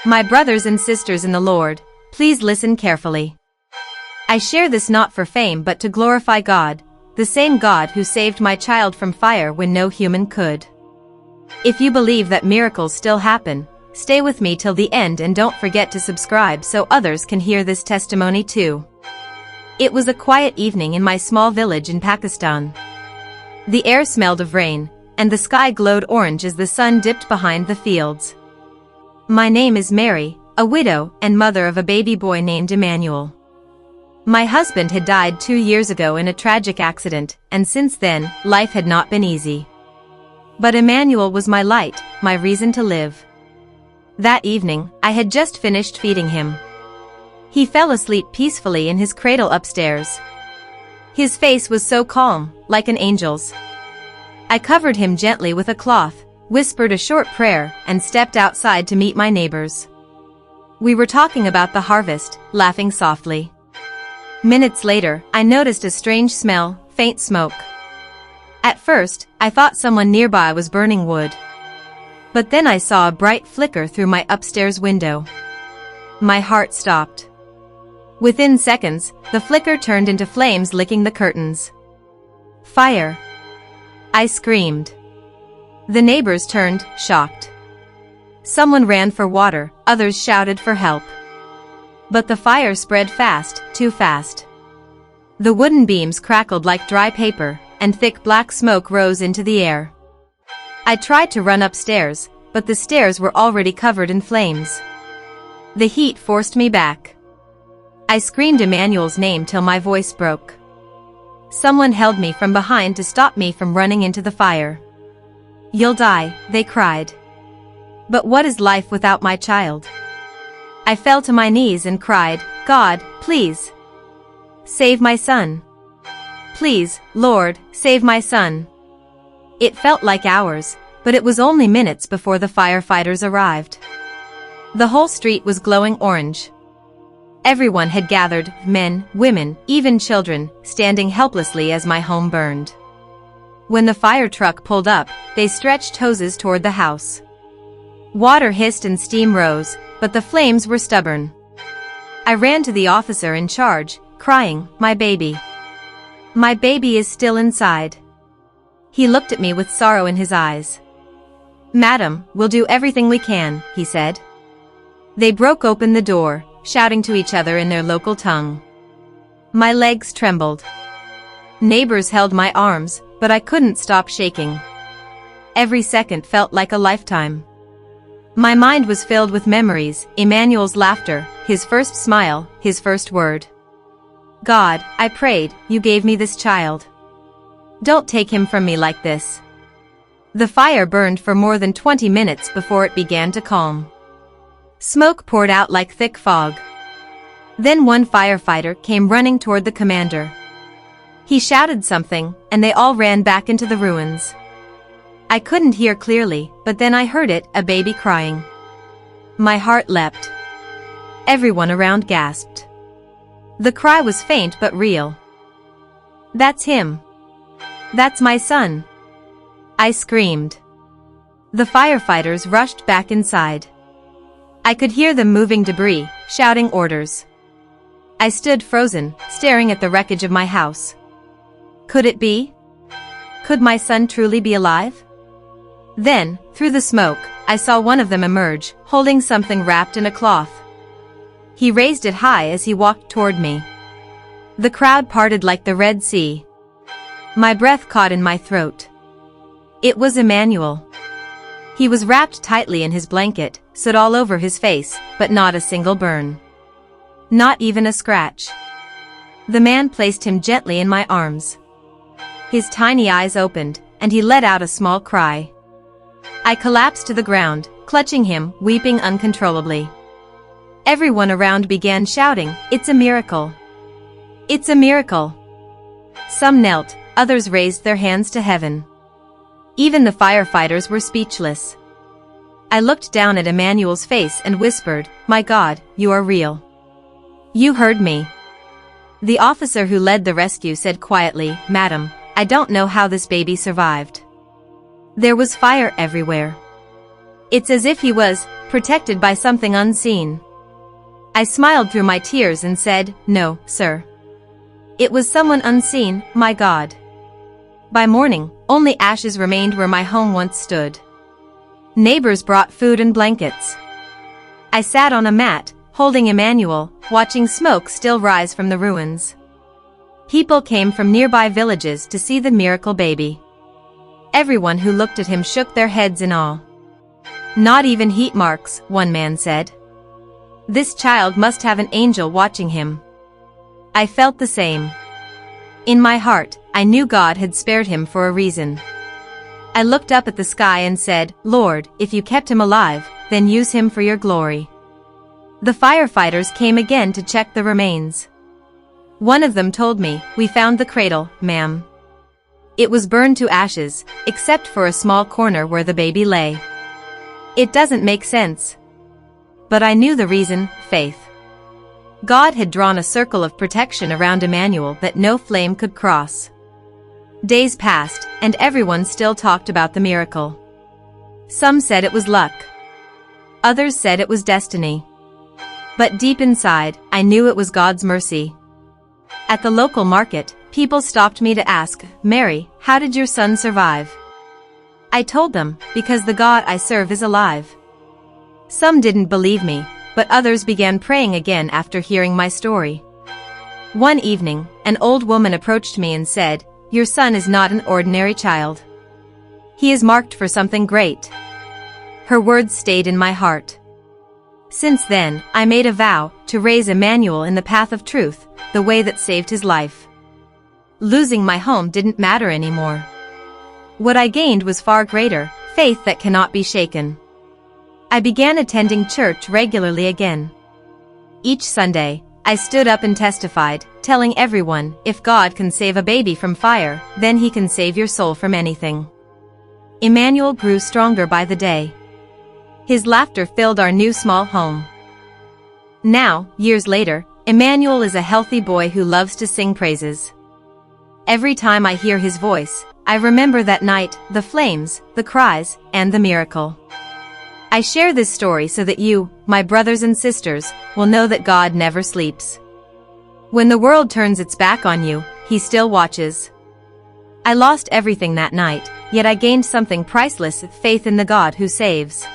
My brothers and sisters in the Lord, please listen carefully. I share this not for fame but to glorify God, the same God who saved my child from fire when no human could. If you believe that miracles still happen, stay with me till the end and don't forget to subscribe so others can hear this testimony too. It was a quiet evening in my small village in Pakistan. The air smelled of rain, and the sky glowed orange as the sun dipped behind the fields. My name is Mary, a widow and mother of a baby boy named Emmanuel. My husband had died 2 years ago in a tragic accident, and since then, life had not been easy. But Emmanuel was my light, my reason to live. That evening, I had just finished feeding him. He fell asleep peacefully in his cradle upstairs. His face was so calm, like an angel's. I covered him gently with a cloth, whispered a short prayer, and stepped outside to meet my neighbors. We were talking about the harvest, laughing softly. Minutes later, I noticed a strange smell, faint smoke. At first, I thought someone nearby was burning wood. But then I saw a bright flicker through my upstairs window. My heart stopped. Within seconds, the flicker turned into flames licking the curtains. Fire! I screamed. The neighbors turned, shocked. Someone ran for water, others shouted for help. But the fire spread fast, too fast. The wooden beams crackled like dry paper, and thick black smoke rose into the air. I tried to run upstairs, but the stairs were already covered in flames. The heat forced me back. I screamed Emmanuel's name till my voice broke. Someone held me from behind to stop me from running into the fire. You'll die, they cried. But what is life without my child? I fell to my knees and cried, God, please. Save my son. Please, Lord, save my son. It felt like hours, but it was only minutes before the firefighters arrived. The whole street was glowing orange. Everyone had gathered, men, women, even children, standing helplessly as my home burned. When the fire truck pulled up, they stretched hoses toward the house. Water hissed and steam rose, but the flames were stubborn. I ran to the officer in charge, crying, my baby. My baby is still inside. He looked at me with sorrow in his eyes. Madam, we'll do everything we can, he said. They broke open the door, shouting to each other in their local tongue. My legs trembled. Neighbors held my arms, but I couldn't stop shaking. Every second felt like a lifetime. My mind was filled with memories, Emmanuel's laughter, his first smile, his first word. God, I prayed, you gave me this child. Don't take him from me like this. The fire burned for more than 20 minutes before it began to calm. Smoke poured out like thick fog. Then one firefighter came running toward the commander. He shouted something, and they all ran back into the ruins. I couldn't hear clearly, but then I heard it, a baby crying. My heart leapt. Everyone around gasped. The cry was faint but real. That's him. That's my son. I screamed. The firefighters rushed back inside. I could hear them moving debris, shouting orders. I stood frozen, staring at the wreckage of my house. Could it be? Could my son truly be alive? Then, through the smoke, I saw one of them emerge, holding something wrapped in a cloth. He raised it high as he walked toward me. The crowd parted like the Red Sea. My breath caught in my throat. It was Emmanuel. He was wrapped tightly in his blanket, soot all over his face, but not a single burn. Not even a scratch. The man placed him gently in my arms. His tiny eyes opened, and he let out a small cry. I collapsed to the ground, clutching him, weeping uncontrollably. Everyone around began shouting, "It's a miracle! It's a miracle!" Some knelt, others raised their hands to heaven. Even the firefighters were speechless. I looked down at Emmanuel's face and whispered, "My God, you are real. You heard me." The officer who led the rescue said quietly, "Madam, I don't know how this baby survived. There was fire everywhere. It's as if he was protected by something unseen. I smiled through my tears and said, "No, sir. It was someone unseen, my God." By morning, only ashes remained where my home once stood. Neighbors brought food and blankets. I sat on a mat, holding Emmanuel, watching smoke still rise from the ruins. People came from nearby villages to see the miracle baby. Everyone who looked at him shook their heads in awe. "Not even heat marks," one man said. "This child must have an angel watching him." I felt the same. In my heart, I knew God had spared him for a reason. I looked up at the sky and said, "Lord, if you kept him alive, then use him for your glory." The firefighters came again to check the remains. One of them told me, "We found the cradle, ma'am. It was burned to ashes, except for a small corner where the baby lay." It doesn't make sense. But I knew the reason: faith. God had drawn a circle of protection around Emmanuel that no flame could cross. Days passed, and everyone still talked about the miracle. Some said it was luck. Others said it was destiny. But deep inside, I knew it was God's mercy. At the local market, people stopped me to ask, "Mary, how did your son survive?" I told them, "Because the God I serve is alive." Some didn't believe me, but others began praying again after hearing my story. One evening, an old woman approached me and said, "Your son is not an ordinary child. He is marked for something great." Her words stayed in my heart. Since then, I made a vow to raise Emmanuel in the path of truth, the way that saved his life. Losing my home didn't matter anymore. What I gained was far greater: faith that cannot be shaken. I began attending church regularly again. Each Sunday, I stood up and testified, telling everyone, if God can save a baby from fire, then he can save your soul from anything. Emmanuel grew stronger by the day. His laughter filled our new small home. Now, years later, Emmanuel is a healthy boy who loves to sing praises. Every time I hear his voice, I remember that night, the flames, the cries, and the miracle. I share this story so that you, my brothers and sisters, will know that God never sleeps. When the world turns its back on you, he still watches. I lost everything that night, yet I gained something priceless: faith in the God who saves.